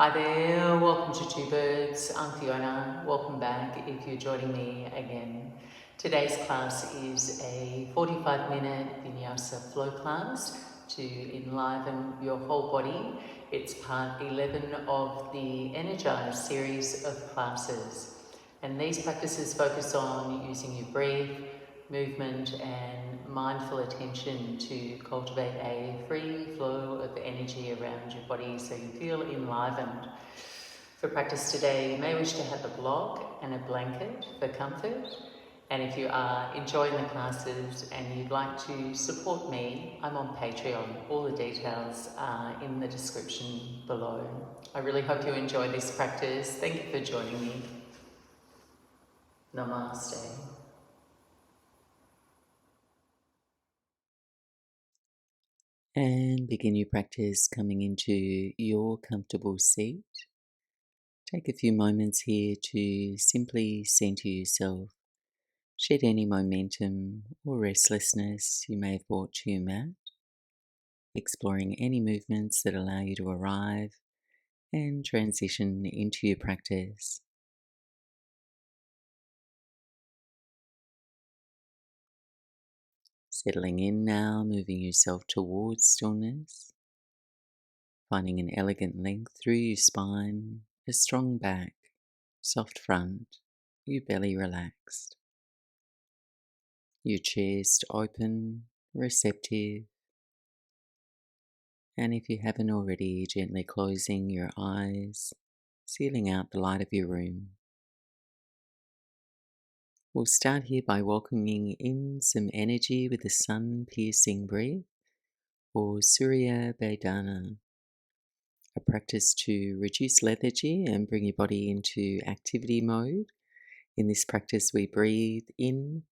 Hi there, welcome to Two Birds. I'm Fiona. Welcome back if you're joining me again. Today's class is a 45-minute Vinyasa flow class to enliven your whole body. It's part 11 of the Energise series of classes. And these practices focus on using your breath, movement and mindful attention to cultivate a free flow of energy around your body so you feel enlivened. For practice today, you may wish to have a block and a blanket for comfort. And if you are enjoying the classes and you'd like to support me, I'm on Patreon. All the details are in the description below. I really hope you enjoy this practice. Thank you for joining me. Namaste. And begin your practice coming into your comfortable seat. Take a few moments here to simply center yourself. Shed any momentum or restlessness you may have brought to your mat, exploring any movements that allow you to arrive and transition into your practice. Settling in now, moving yourself towards stillness, finding an elegant length through your spine, a strong back, soft front, your belly relaxed, your chest open, receptive, and if you haven't already, gently closing your eyes, sealing out the light of your room. We'll start here by welcoming in some energy with the sun-piercing breath, or Surya Bhedana, a practice to reduce lethargy and bring your body into activity mode. In this practice, we breathe in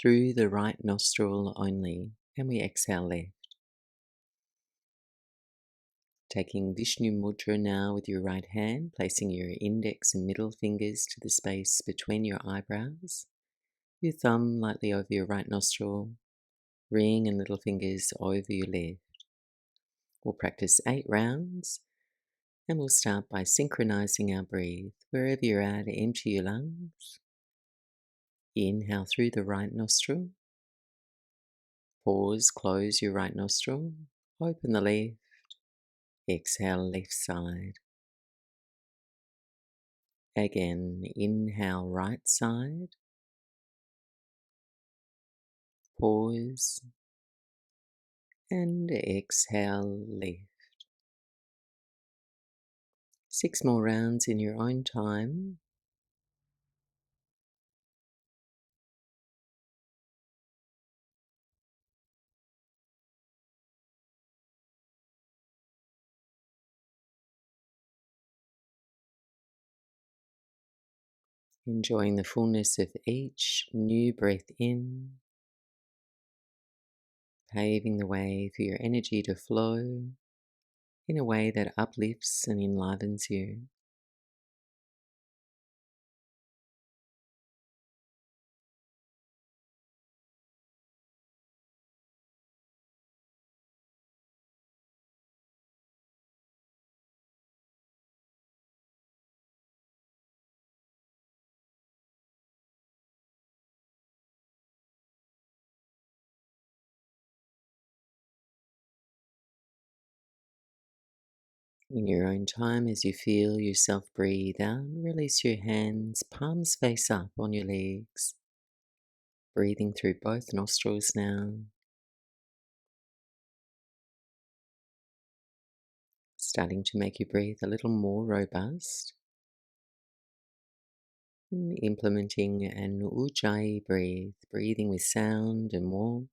through the right nostril only, and we exhale left. Taking Vishnu Mudra now with your right hand, placing your index and middle fingers to the space between your eyebrows, your thumb lightly over your right nostril, ring and little fingers over your left. We'll practice 8 rounds, and we'll start by synchronizing our breath. Wherever you're at, empty your lungs. Inhale through the right nostril. Pause, close your right nostril. Open the left. Exhale, left side. Again, inhale, right side. Pause. And exhale, left. 6 more rounds in your own time. Enjoying the fullness of each new breath in, paving the way for your energy to flow in a way that uplifts and enlivens you. In your own time, as you feel yourself breathe out, release your hands, palms face up on your legs. Breathing through both nostrils now. Starting to make your breath a little more robust. Implementing an ujjayi breath, breathing with sound and warmth.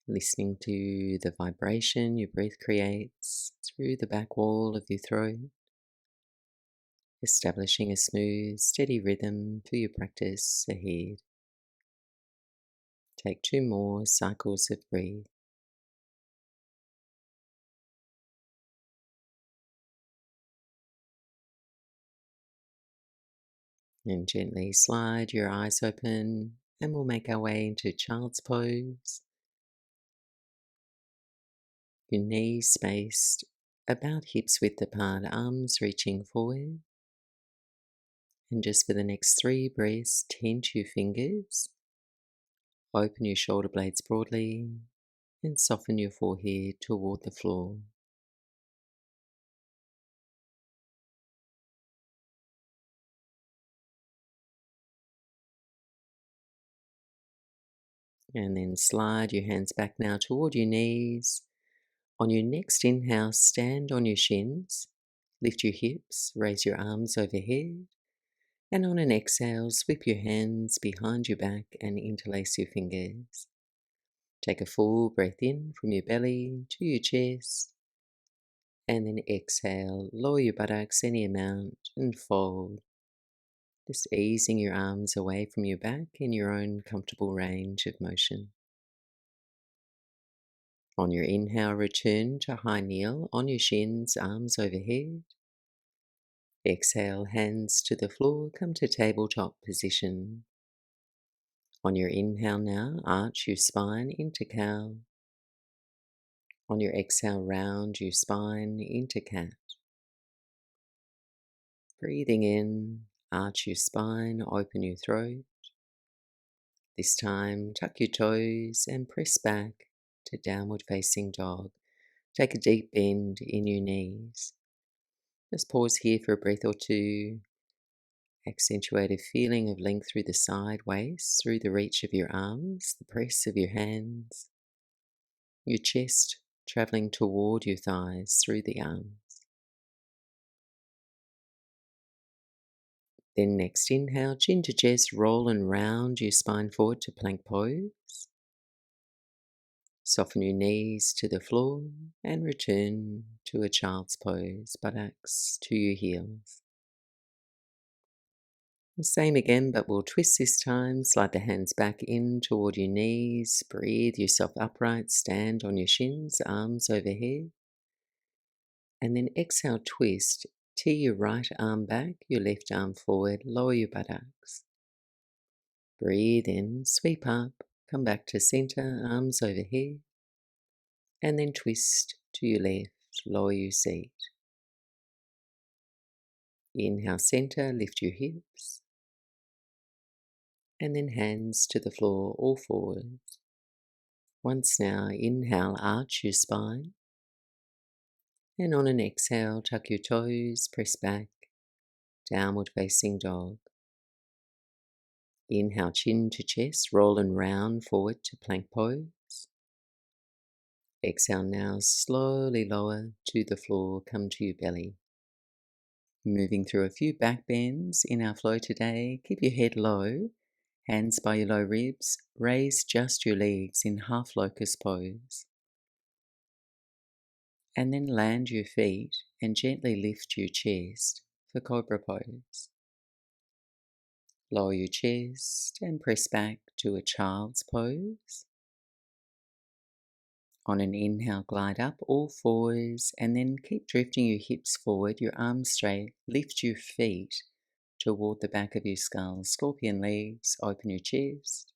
Listening to the vibration your breath creates through the back wall of your throat. Establishing a smooth, steady rhythm for your practice ahead. Take 2 more cycles of breath. And gently slide your eyes open, and we'll make our way into child's pose. Your knees spaced about hips width apart, arms reaching forward. And just for the next 3 breaths, tense your fingers, open your shoulder blades broadly, and soften your forehead toward the floor. And then slide your hands back now toward your knees. On your next inhale, stand on your shins, lift your hips, raise your arms overhead. And on an exhale, sweep your hands behind your back and interlace your fingers. Take a full breath in from your belly to your chest. And then exhale, lower your buttocks any amount and fold. Just easing your arms away from your back in your own comfortable range of motion. On your inhale, return to high kneel on your shins, arms overhead. Exhale, hands to the floor, come to tabletop position. On your inhale now, arch your spine into cow. On your exhale, round your spine into cat. Breathing in, arch your spine, open your throat. This time, tuck your toes and press back to downward facing dog. Take a deep bend in your knees. Just pause here for a breath or two. Accentuate a feeling of length through the side waist, through the reach of your arms, the press of your hands, your chest travelling toward your thighs through the arms. Then next inhale, chin to chest, roll and round your spine forward to plank pose. Soften your knees to the floor and return to a child's pose, buttocks to your heels. The same again, but we'll twist this time. Slide the hands back in toward your knees. Breathe yourself upright. Stand on your shins, arms overhead. And then exhale, twist. Tee your right arm back, your left arm forward. Lower your buttocks. Breathe in, sweep up. Come back to center, arms overhead. And then twist to your left. Lower your seat. Inhale, center. Lift your hips. And then hands to the floor, all forwards. Once now, inhale, arch your spine. And on an exhale, tuck your toes, press back, downward facing dog. Inhale, chin to chest, roll and round forward to plank pose. Exhale now, slowly lower to the floor, come to your belly. Moving through a few back bends in our flow today. Keep your head low, hands by your low ribs. Raise just your legs in half locust pose. And then land your feet and gently lift your chest for cobra pose. Lower your chest and press back to a child's pose. On an inhale, glide up all fours and then keep drifting your hips forward, your arms straight. Lift your feet toward the back of your skull. Scorpion legs, open your chest.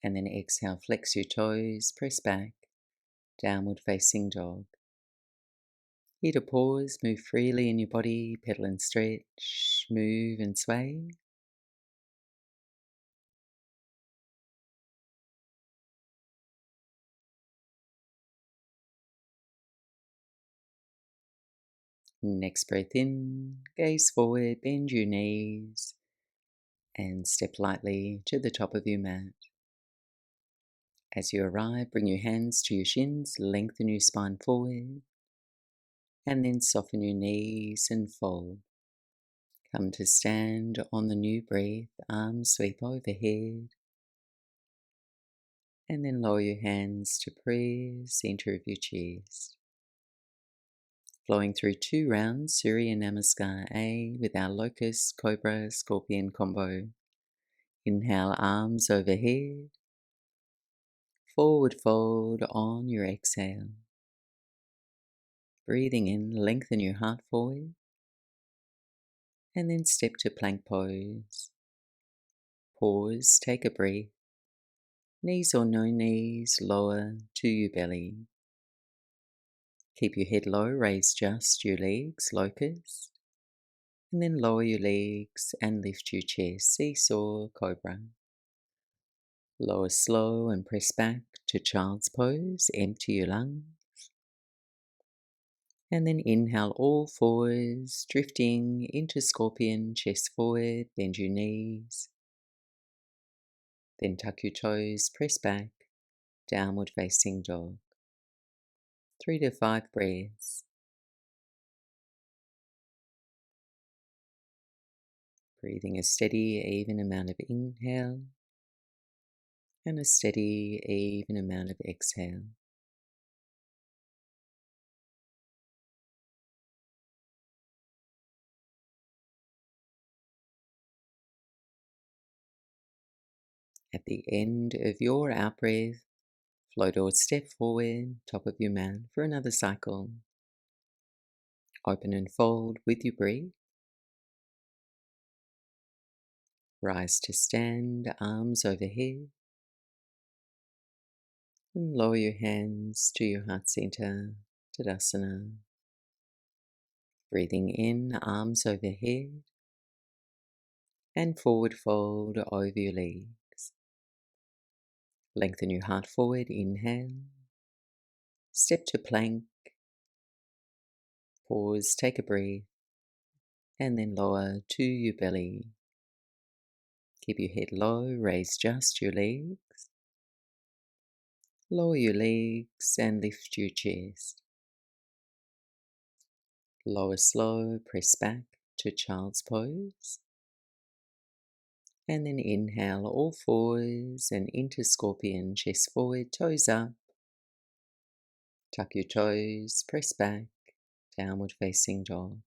And then exhale, flex your toes, press back, downward facing dog. Here to pause, move freely in your body, pedal and stretch, move and sway. Next breath in, gaze forward, bend your knees, and step lightly to the top of your mat. As you arrive, bring your hands to your shins, lengthen your spine forward, and then soften your knees and fold. Come to stand on the new breath, arms sweep overhead, and then lower your hands to prayer, center of your chest. Flowing through 2 rounds, Surya Namaskar A with our locust, cobra, scorpion combo. Inhale, arms overhead. Forward fold on your exhale. Breathing in, lengthen your heart forward. And then step to plank pose. Pause, take a breath. Knees or no knees, lower to your belly. Keep your head low, raise just your legs, locust. And then lower your legs and lift your chest, seesaw, cobra. Lower slow and press back to child's pose, empty your lungs. And then inhale all fours, drifting into scorpion, chest forward, bend your knees. Then tuck your toes, press back, downward facing dog. 3 to 5 breaths. Breathing a steady, even amount of inhale and a steady, even amount of exhale. At the end of your out-breath, float or step forward, top of your mat for another cycle. Open and fold with your breath. Rise to stand, arms overhead. And lower your hands to your heart center, Tadasana. Breathing in, arms overhead. And forward fold over your legs. Lengthen your heart forward, inhale. Step to plank. Pause, take a breath. And then lower to your belly. Keep your head low, raise just your legs. Lower your legs and lift your chest. Lower slow, press back to child's pose. And then inhale all fours and into scorpion, chest forward, toes up. Tuck your toes, press back, downward facing dog.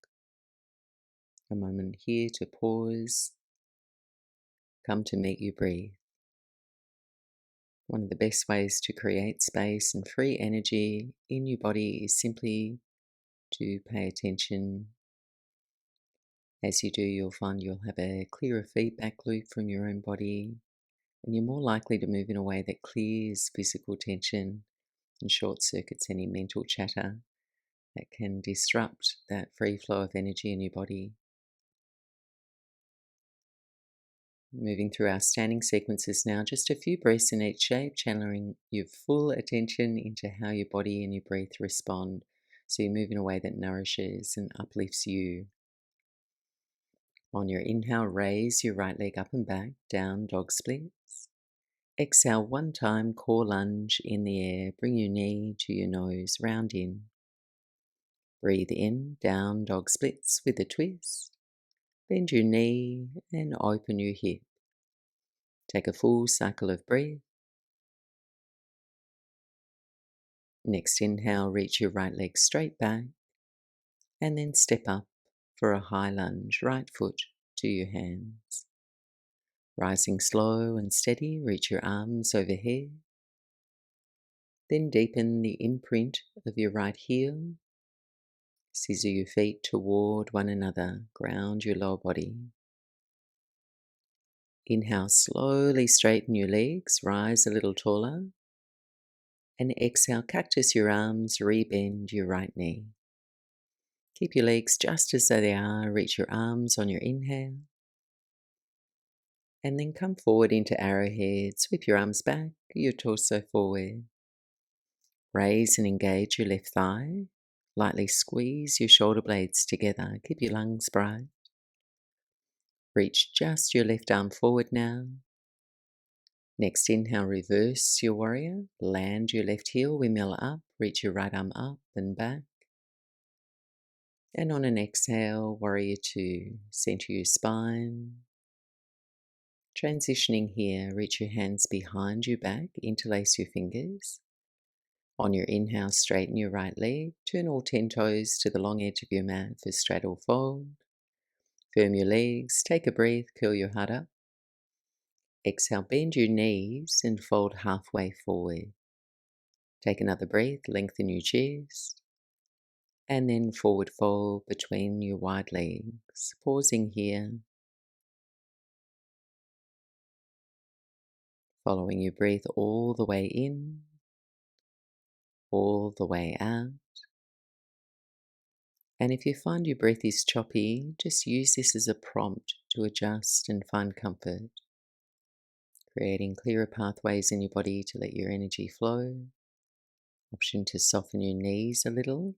A moment here to pause. Come to meet your breath. One of the best ways to create space and free energy in your body is simply to pay attention. As you do, you'll find you'll have a clearer feedback loop from your own body, and you're more likely to move in a way that clears physical tension and short circuits any mental chatter that can disrupt that free flow of energy in your body. Moving through our standing sequences now, just a few breaths in each shape, channeling your full attention into how your body and your breath respond. So you move in a way that nourishes and uplifts you. On your inhale, raise your right leg up and back, down dog splits. Exhale one time, core lunge in the air, bring your knee to your nose, round in. Breathe in, down dog splits with a twist. Bend your knee and open your hip. Take a full cycle of breath. Next inhale, reach your right leg straight back and then step up for a high lunge, right foot to your hands. Rising slow and steady, reach your arms overhead. Then deepen the imprint of your right heel. Scissor your feet toward one another, ground your lower body. Inhale, slowly straighten your legs, rise a little taller. And exhale, cactus your arms, rebend your right knee. Keep your legs just as they are, reach your arms on your inhale. And then come forward into arrowhead, sweep your arms back, your torso forward. Raise and engage your left thigh. Lightly squeeze your shoulder blades together, keep your lungs bright. Reach just your left arm forward now. Next inhale, reverse your warrior. Land your left heel, windmill up. Reach your right arm up and back. And on an exhale, warrior two. Center your spine. Transitioning here, reach your hands behind your back. Interlace your fingers. On your inhale, straighten your right leg. Turn all 10 toes to the long edge of your mat for straddle fold. Firm your legs. Take a breath. Curl your heart up. Exhale, bend your knees and fold halfway forward. Take another breath, lengthen your chest, and then forward fold between your wide legs. Pausing here, following your breath all the way in, all the way out. And if you find your breath is choppy, just use this as a prompt to adjust and find comfort, creating clearer pathways in your body to let your energy flow. Option to soften your knees a little,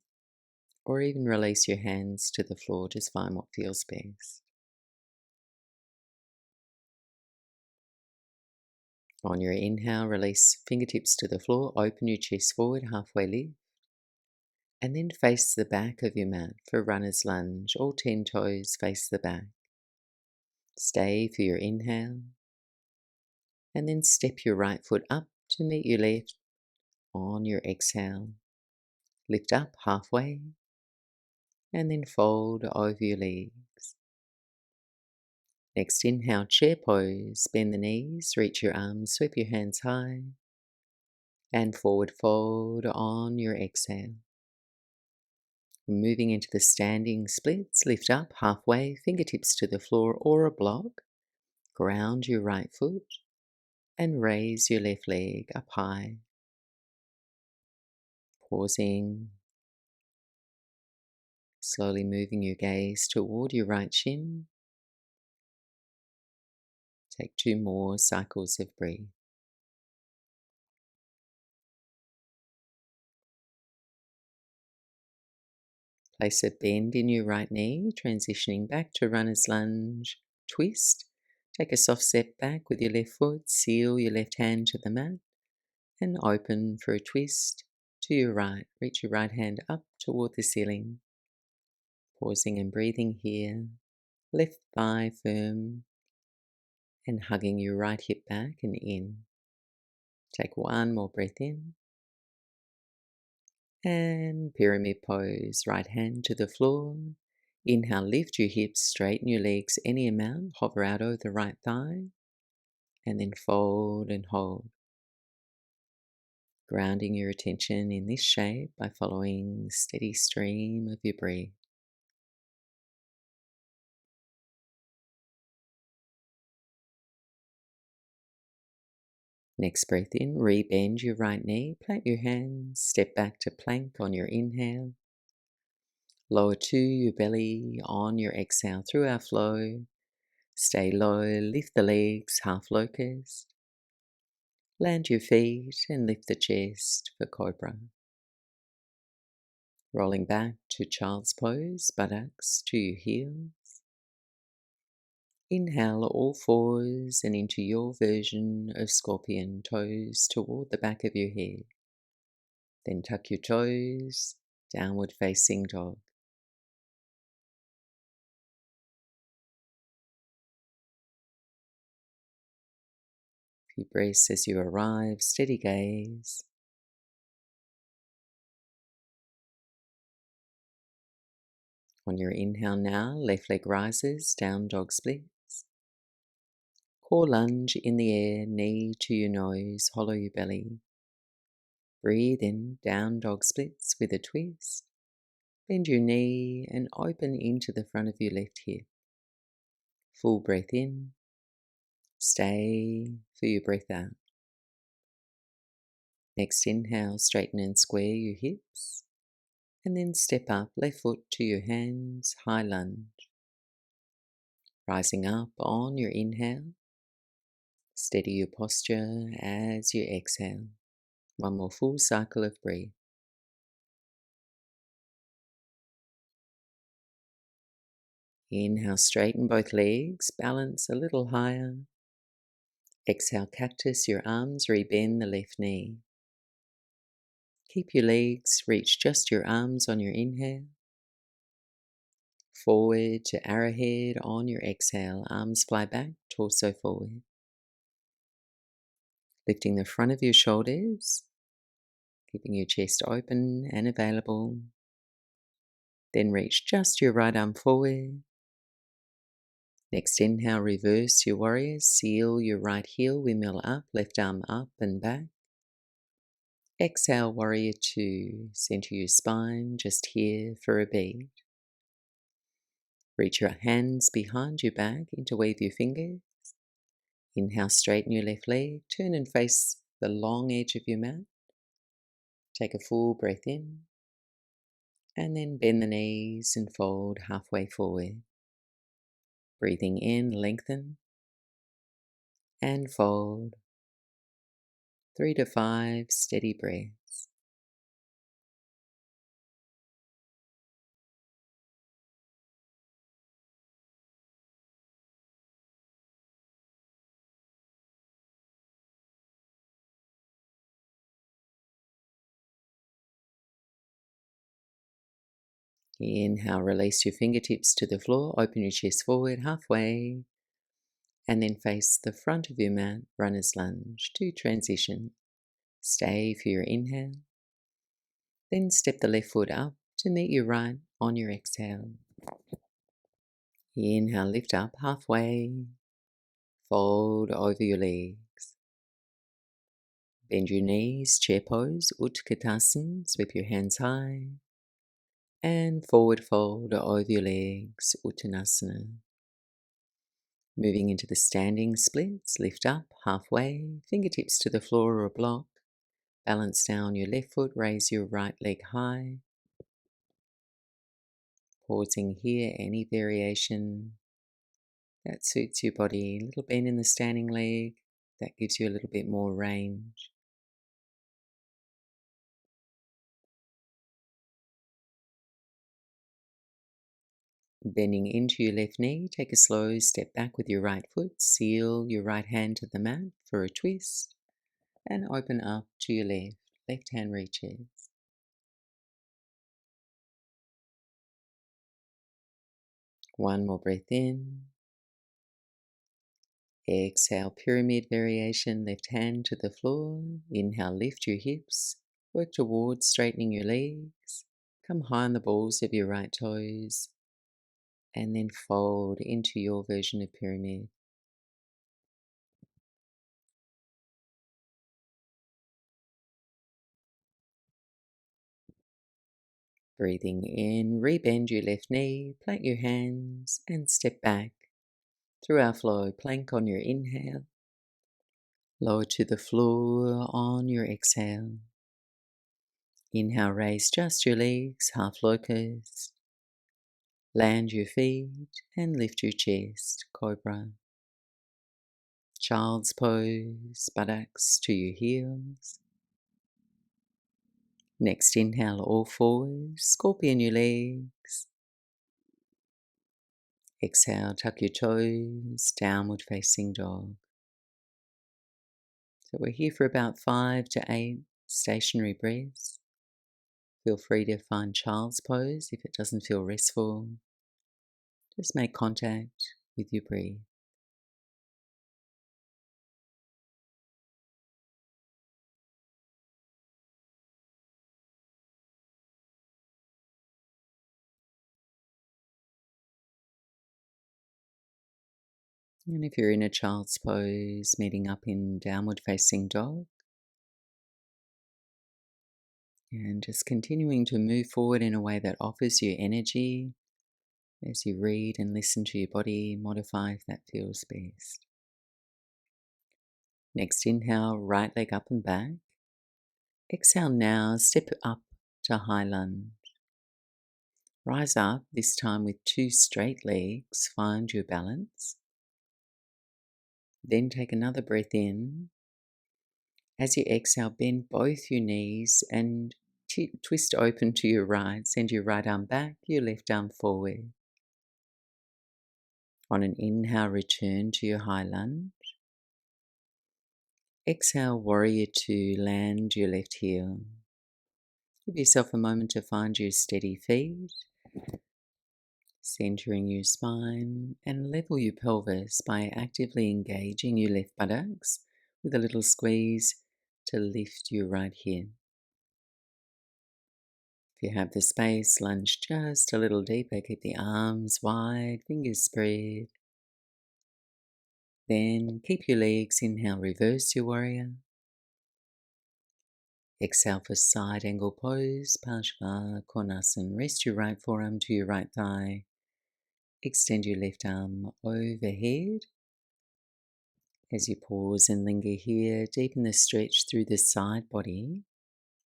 or even release your hands to the floor, just find what feels best. On your inhale, release fingertips to the floor, open your chest forward, halfway lift, and then face the back of your mat for runner's lunge. All 10 toes face the back. Stay for your inhale, and then step your right foot up to meet your left. On your exhale, lift up halfway, and then fold over your legs. Next, inhale, chair pose, bend the knees, reach your arms, sweep your hands high, and forward fold on your exhale. Moving into the standing splits, lift up halfway, fingertips to the floor or a block, ground your right foot, and raise your left leg up high. Pausing, slowly moving your gaze toward your right shin. Take 2 more cycles of breath. Place a bend in your right knee, transitioning back to runner's lunge. Twist. Take a soft step back with your left foot. Seal your left hand to the mat and open for a twist to your right. Reach your right hand up toward the ceiling. Pausing and breathing here. Left thigh firm and hugging your right hip back and in. Take 1 more breath in. And pyramid pose, right hand to the floor. Inhale, lift your hips, straighten your legs any amount, hover out over the right thigh, and then fold and hold. Grounding your attention in this shape by following the steady stream of your breath. Next breath in, rebend your right knee, plant your hands, step back to plank on your inhale. Lower to your belly on your exhale through our flow. Stay low, lift the legs, half locust. Land your feet and lift the chest for cobra. Rolling back to child's pose, buttocks to your heels. Inhale all fours and into your version of scorpion, toes toward the back of your head. Then tuck your toes, downward facing dog. Few breaths as you arrive, steady gaze. On your inhale now, left leg rises, down dog splits. Core lunge in the air, knee to your nose, hollow your belly. Breathe in, down dog splits with a twist. Bend your knee and open into the front of your left hip. Full breath in. Stay for your breath out. Next inhale, straighten and square your hips. And then step up, left foot to your hands, high lunge. Rising up on your inhale. Steady your posture as you exhale. 1 more full cycle of breath. Inhale, straighten both legs, balance a little higher. Exhale, cactus your arms, rebend the left knee. Keep your legs, reach just your arms on your inhale. Forward to arrowhead on your exhale, arms fly back, torso forward. Lifting the front of your shoulders, keeping your chest open and available. Then reach just your right arm forward. Next inhale, reverse your warrior, seal your right heel, windmill up, left arm up and back. Exhale, warrior 2, center your spine, just here for a beat. Reach your hands behind your back, interweave your fingers. Inhale, straighten your left leg, turn and face the long edge of your mat. Take a full breath in. And then bend the knees and fold halfway forward. Breathing in, lengthen and fold. 3 to 5 steady breaths. Inhale, release your fingertips to the floor, open your chest forward halfway, and then face the front of your mat, runner's lunge to transition. Stay for your inhale, then step the left foot up to meet your right on your exhale. Inhale, lift up halfway, fold over your legs. Bend your knees, chair pose, Utkatasana, sweep your hands high, and forward fold over your legs, Uttanasana. Moving into the standing splits, lift up halfway, fingertips to the floor or a block. Balance down your left foot, raise your right leg high. Pausing here, any variation that suits your body. A little bend in the standing leg, that gives you a little bit more range. Bending into your left knee, take a slow step back with your right foot, seal your right hand to the mat for a twist, and open up to your left. Left hand reaches. One more breath in. Exhale, pyramid variation, left hand to the floor. Inhale, lift your hips. Work towards straightening your legs. Come high on the balls of your right toes. And then fold into your version of pyramid. Breathing in, rebend your left knee, plant your hands, and step back. Through our flow, plank on your inhale. Lower to the floor on your exhale. Inhale, raise just your legs, half locust. Land your feet and lift your chest, cobra. Child's pose, buttocks to your heels. Next inhale, all fours, scorpion your legs. Exhale, tuck your toes, downward facing dog. So we're here for about 5 to 8 stationary breaths. Feel free to find child's pose if it doesn't feel restful. Just make contact with your breath. And if you're in a child's pose, meeting up in downward facing dog, and just continuing to move forward in a way that offers you energy as you read and listen to your body, modify if that feels best. Next inhale, right leg up and back. Exhale now, step up to high lunge. Rise up, this time with 2 straight legs, find your balance. Then take another breath in. As you exhale, bend both your knees and twist open to your right. Send your right arm back, your left arm forward. On an inhale, return to your high lunge. Exhale, warrior 2, land your left heel. Give yourself a moment to find your steady feet, centering your spine, and level your pelvis by actively engaging your left buttocks with a little squeeze to lift your right hip. If you have the space, lunge just a little deeper. Keep the arms wide, fingers spread. Then keep your legs. Inhale, reverse your warrior. Exhale for side angle pose, Parsva Konasana. Rest your right forearm to your right thigh. Extend your left arm overhead. As you pause and linger here, deepen the stretch through the side body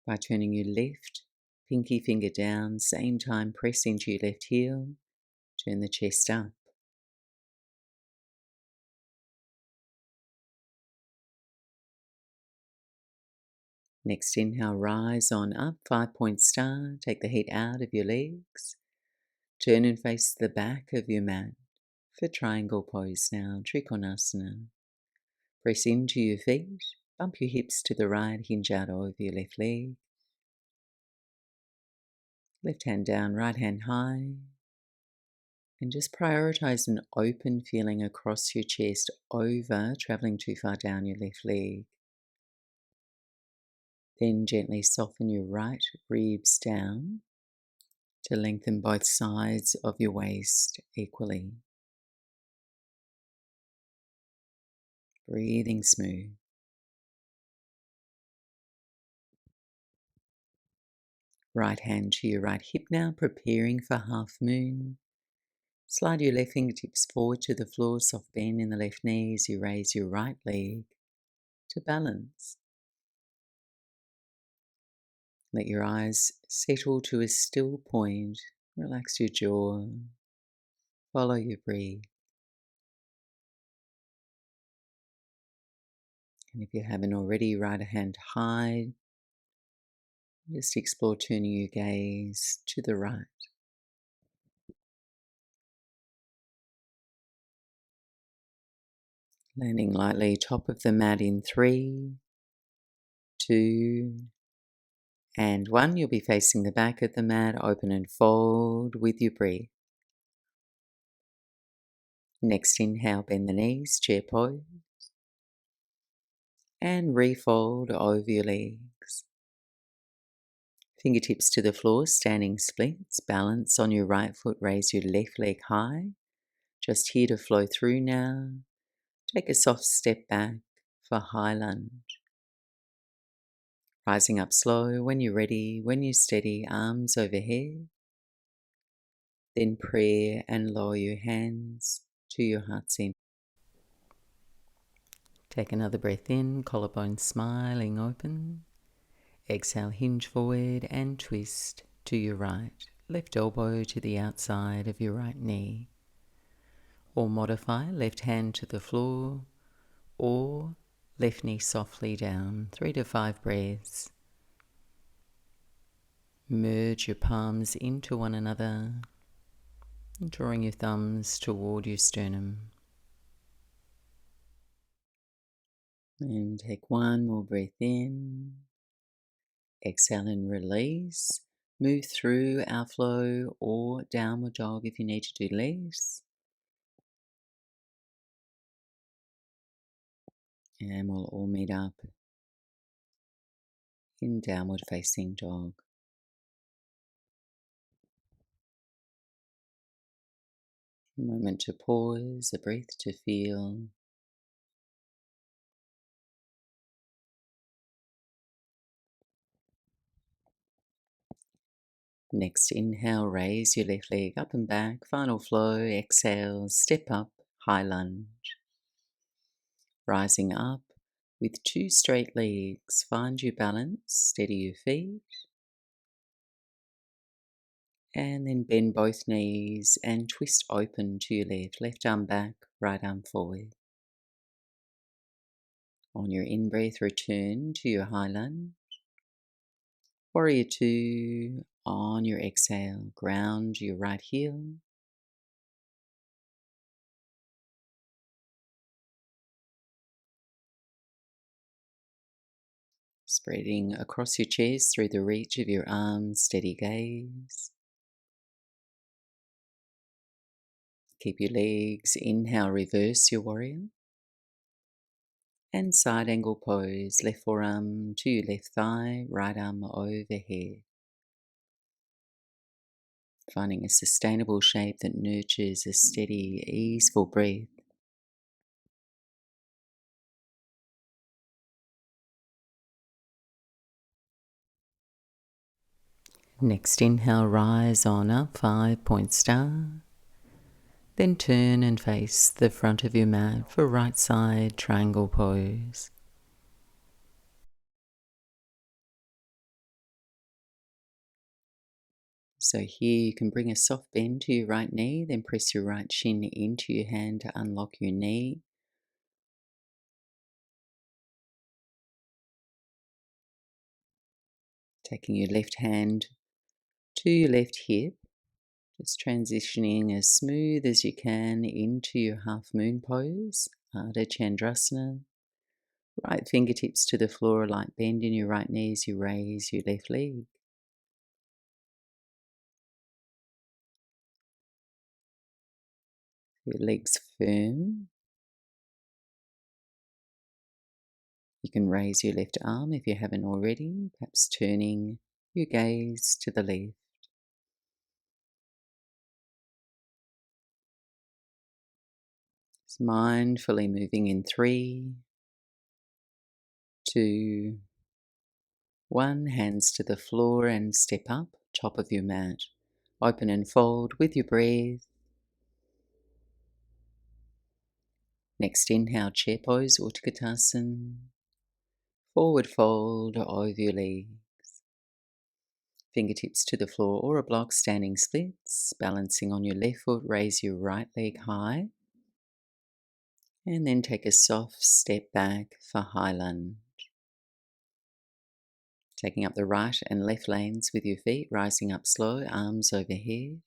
by turning your left Pinky finger down, same time press into your left heel, turn the chest up. Next inhale, rise on up, 5-point star, take the heat out of your legs. Turn and face the back of your mat for triangle pose now, Trikonasana. Press into your feet, bump your hips to the right, hinge out over your left leg. Left hand down, right hand high. And just prioritize an open feeling across your chest over traveling too far down your left leg. Then gently soften your right ribs down to lengthen both sides of your waist equally. Breathing smooth. Right hand to your right hip now, preparing for half moon. Slide your left fingertips forward to the floor, soft bend in the left knee as you raise your right leg to balance. Let your eyes settle to a still point. Relax your jaw. Follow your breath. And if you haven't already, right hand high. Just explore turning your gaze to the right. Landing lightly top of the mat in 3, 2, and 1. You'll be facing the back of the mat, open and fold with your breath. Next inhale, bend the knees, chair pose, and refold over your legs. Fingertips to the floor, standing splits, balance on your right foot, raise your left leg high. Just here to flow through now. Take a soft step back for high lunge. Rising up slow, when you're ready, when you're steady, arms overhead. Then prayer and lower your hands to your heart center. Take another breath in, collarbone smiling open. Exhale, hinge forward and twist to your right. Left elbow to the outside of your right knee. Or modify, left hand to the floor, or left knee softly down. 3 to 5 breaths. Merge your palms into one another, drawing your thumbs toward your sternum. And take one more breath in. Exhale and release. Move through our flow or downward dog if you need to do less. And we'll all meet up in downward facing dog. A moment to pause, a breath to feel. Next inhale, raise your left leg up and back. Final flow, exhale, step up, high lunge. Rising up with 2 straight legs, find your balance, steady your feet. And then bend both knees and twist open to your left. Left arm back, right arm forward. On your in-breath, return to your high lunge. Warrior 2, on your exhale, ground your right heel. Spreading across your chest through the reach of your arms, steady gaze. Keep your legs, inhale, reverse your warrior. And side angle pose, left forearm to your left thigh, right arm overhead. Finding a sustainable shape that nurtures a steady, easeful breath. Next inhale, rise on up, 5-point star. Then turn and face the front of your mat for right side triangle pose. So here you can bring a soft bend to your right knee, then press your right shin into your hand to unlock your knee. Taking your left hand to your left hip, just transitioning as smooth as you can into your half moon pose, Ardha Chandrasana. Right fingertips to the floor, a light bend in your right knee as you raise your left leg. Your legs firm. You can raise your left arm if you haven't already, perhaps turning your gaze to the left. Just mindfully moving in 3, 2, 1. Hands to the floor and step up, top of your mat. Open and fold with your breath. Next inhale, chair pose, Utkatasana. Forward fold over your legs. Fingertips to the floor or a block, standing splits. Balancing on your left foot, raise your right leg high. And then take a soft step back for high lunge. Taking up the right and left lanes with your feet, rising up slow, arms overhead.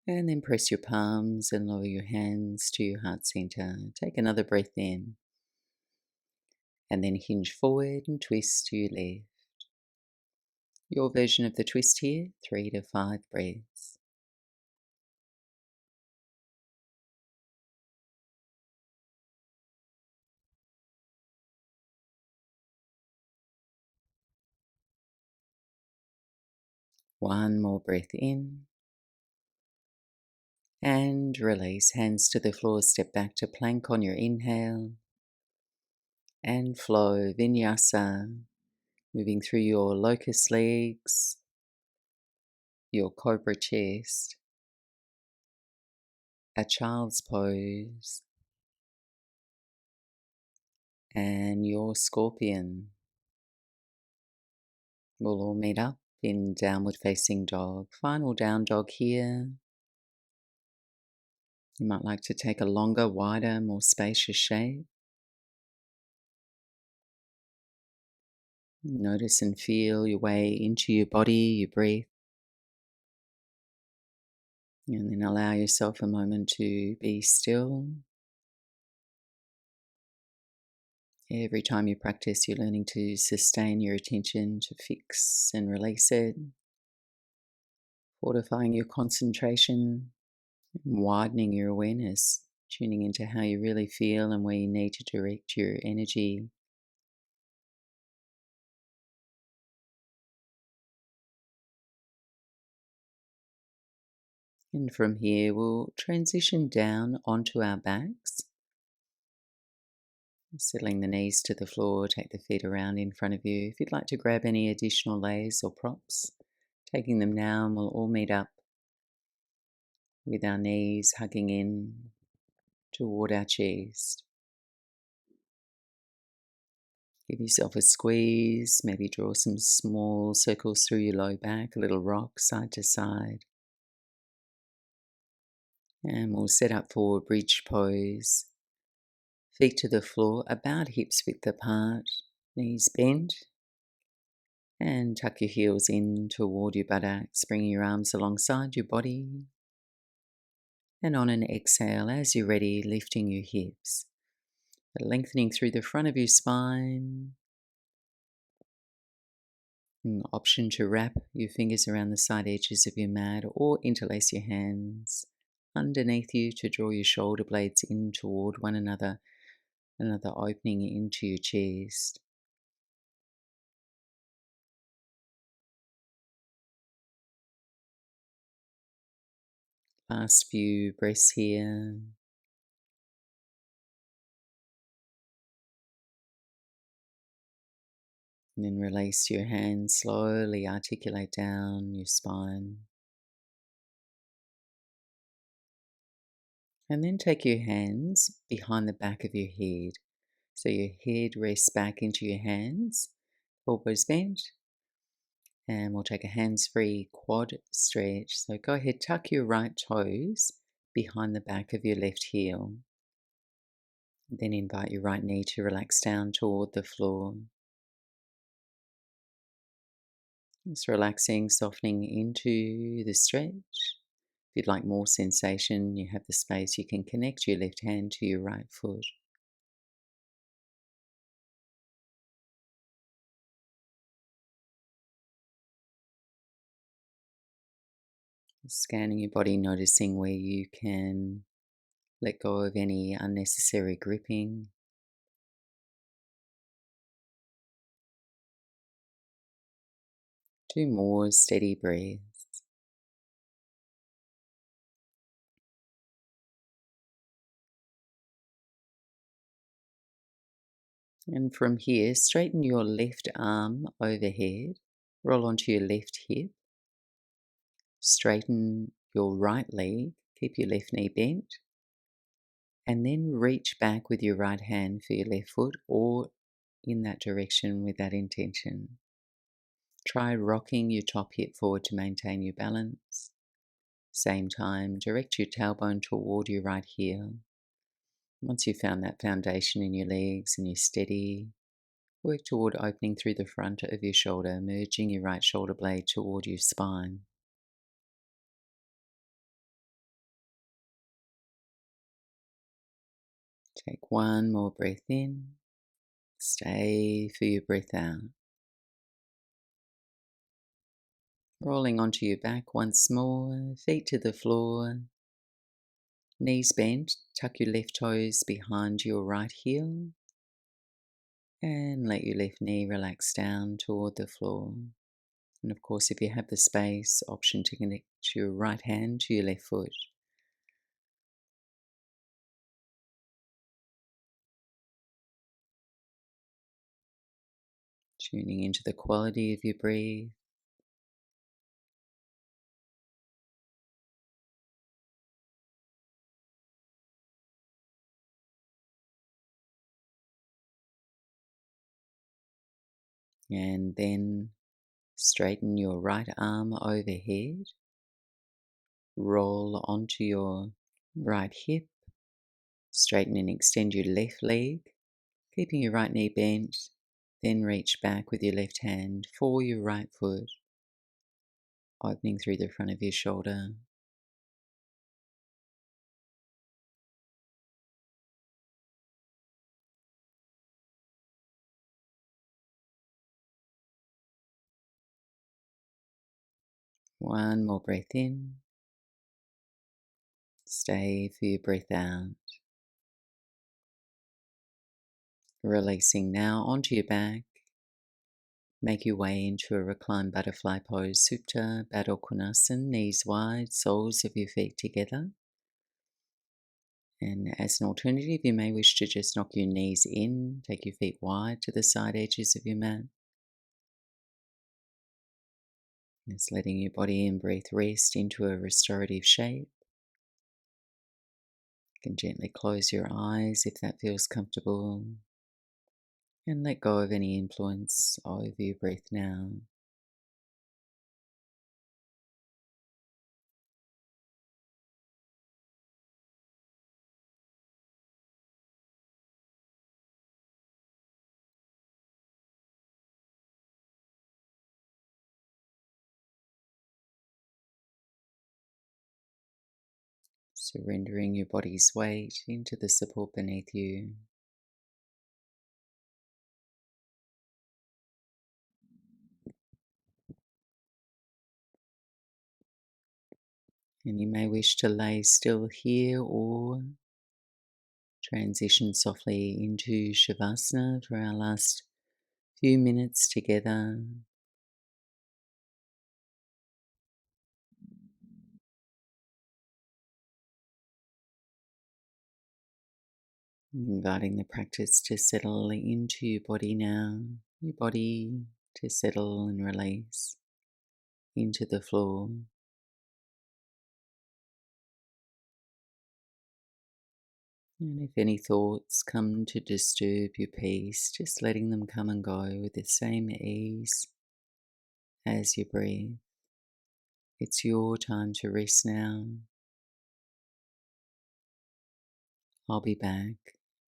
And then press your palms and lower your hands to your heart center. Take another breath in. And then hinge forward and twist to your left. Your version of the twist here, 3 to 5 breaths. One more breath in. And release. Hands to the floor, step back to plank on your inhale. And flow, Vinyasa, moving through your locust legs, your cobra chest, a child's pose, and your scorpion. We'll all meet up in downward facing dog. Final down dog here. You might like to take a longer, wider, more spacious shape. Notice and feel your way into your body, your breath. And then allow yourself a moment to be still. Every time you practice, you're learning to sustain your attention, to fix and release it, fortifying your concentration, widening your awareness, tuning into how you really feel and where you need to direct your energy. And from here, we'll transition down onto our backs. Settling the knees to the floor, take the feet around in front of you. If you'd like to grab any additional layers or props, taking them now, and we'll all meet up with our knees hugging in toward our chest. Give yourself a squeeze, maybe draw some small circles through your low back, a little rock side to side. And we'll set up for bridge pose. Feet to the floor, about hips width apart, knees bent. And tuck your heels in toward your buttocks, bringing your arms alongside your body. And on an exhale, as you're ready, lifting your hips, lengthening through the front of your spine. An option to wrap your fingers around the side edges of your mat or interlace your hands underneath you to draw your shoulder blades in toward one another, another opening into your chest. Last few breaths here. And then release your hands, slowly articulate down your spine. And then take your hands behind the back of your head. So your head rests back into your hands, elbows bent. And we'll take a hands-free quad stretch. So go ahead, tuck your right toes behind the back of your left heel. Then invite your right knee to relax down toward the floor. Just relaxing, softening into the stretch. If you'd like more sensation, you have the space, you can connect your left hand to your right foot. Scanning your body, noticing where you can let go of any unnecessary gripping. 2 more steady breaths. And from here, straighten your left arm overhead, roll onto your left hip, straighten your right leg, keep your left knee bent, and then reach back with your right hand for your left foot or in that direction with that intention. Try rocking your top hip forward to maintain your balance. Same time, direct your tailbone toward your right heel. Once you've found that foundation in your legs and you're steady, work toward opening through the front of your shoulder, merging your right shoulder blade toward your spine. Take one more breath in. Stay for your breath out. Rolling onto your back once more, feet to the floor, knees bent, tuck your left toes behind your right heel, and let your left knee relax down toward the floor. And of course, if you have the space, option to connect your right hand to your left foot. Tuning into the quality of your breath. And then straighten your right arm overhead. Roll onto your right hip. Straighten and extend your left leg, keeping your right knee bent. Then reach back with your left hand for your right foot, opening through the front of your shoulder. One more breath in. Stay for your breath out. Releasing now onto your back. Make your way into a reclined butterfly pose, Supta Baddha Konasana, knees wide, soles of your feet together. And as an alternative, you may wish to just knock your knees in, take your feet wide to the side edges of your mat. Just letting your body and breath rest into a restorative shape. You can gently close your eyes if that feels comfortable. And let go of any influence over your breath now. Surrendering your body's weight into the support beneath you. And you may wish to lay still here or transition softly into Shavasana for our last few minutes together. Inviting the practice to settle into your body now, your body to settle and release into the floor. And if any thoughts come to disturb your peace, just letting them come and go with the same ease as you breathe. It's your time to rest now. I'll be back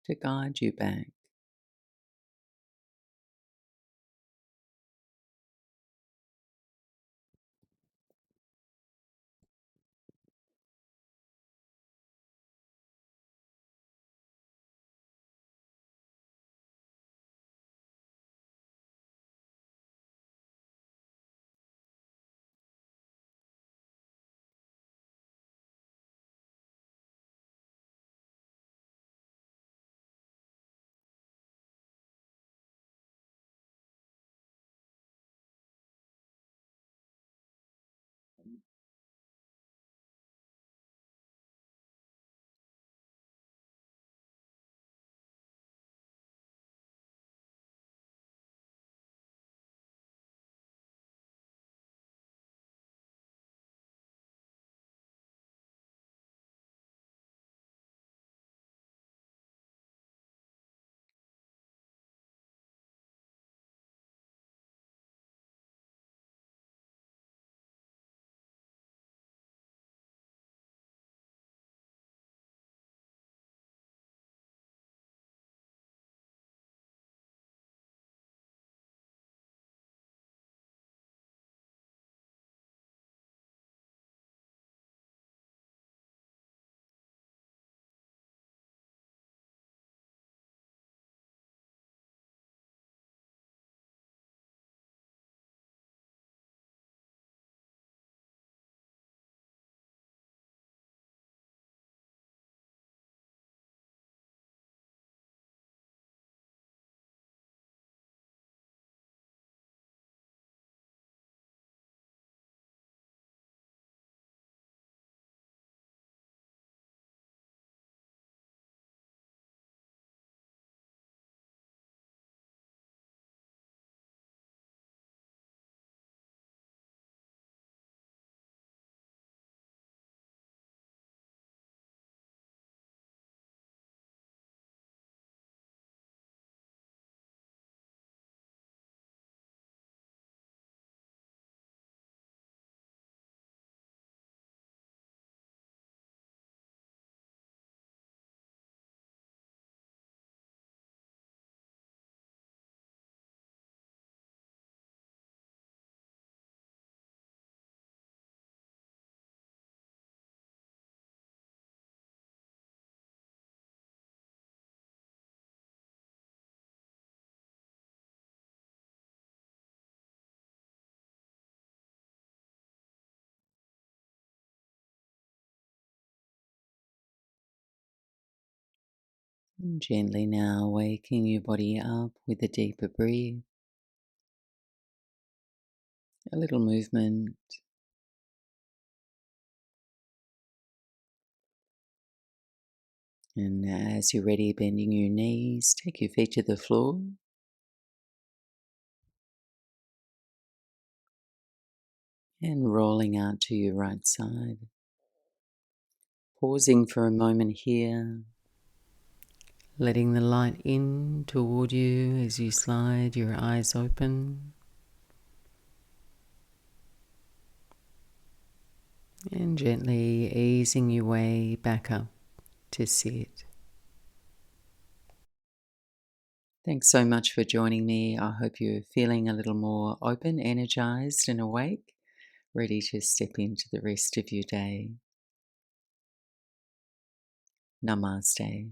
to guide you back. And gently now waking your body up with a deeper breath, a little movement. And as you're ready, bending your knees, take your feet to the floor. And rolling out to your right side. Pausing for a moment here. Letting the light in toward you as you slide your eyes open. And gently easing your way back up to sit. Thanks so much for joining me. I hope you're feeling a little more open, energized, and awake, ready to step into the rest of your day. Namaste.